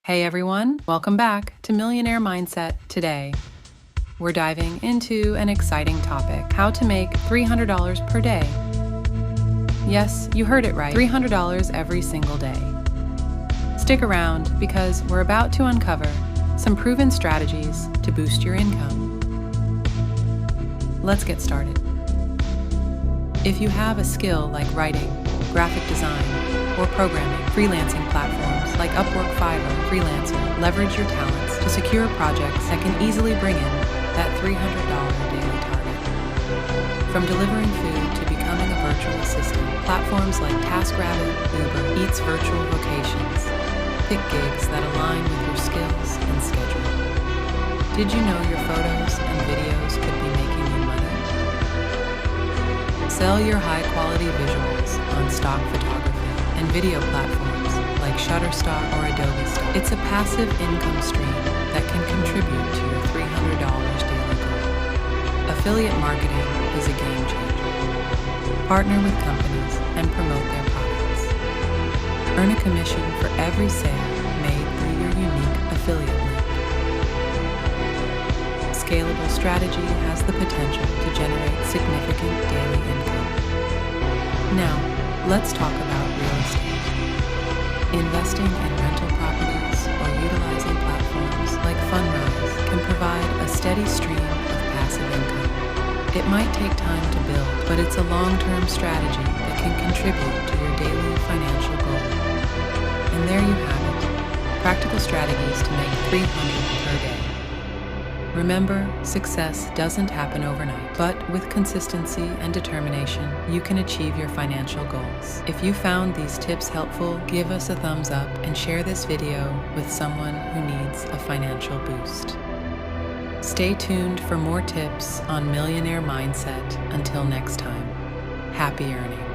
Hey everyone, welcome back to Millionaire Mindset. Today, we're diving into an exciting topic, how to make $300 per day. Yes, you heard it right, $300 every single day. Stick around because we're about to uncover some proven strategies to boost your income. Let's get started. If you have a skill like writing, graphic design, or programming, freelancing platforms like Upwork, Fiverr, Freelancer leverage your talents to secure projects that can easily bring in that $300 daily target. From delivering food to becoming a virtual assistant, platforms like TaskRabbit, Uber, Eats Virtual Vocations pick gigs that align with your skills and schedule. Did you know your photos and videos could be making you money? Sell your high-quality visuals on stock photography and video platforms like Shutterstock or Adobe Stock. It's a passive income stream that can contribute to your $300 daily goal. Affiliate marketing is a game changer. Partner with companies and promote their products. Earn a commission for every sale made through your unique affiliate link. Scalable strategy has the potential to generate significant daily income. Now, let's talk about real estate. Investing in rental properties or utilizing platforms like Fundrise can provide a steady stream of passive income. It might take time to build, but it's a long-term strategy that can contribute to your daily financial goal. And there you have it, practical strategies to make $300 per day. Remember, success doesn't happen overnight, but with consistency and determination, you can achieve your financial goals. If you found these tips helpful, give us a thumbs up and share this video with someone who needs a financial boost. Stay tuned for more tips on Millionaire Mindset. Until next time, happy earning.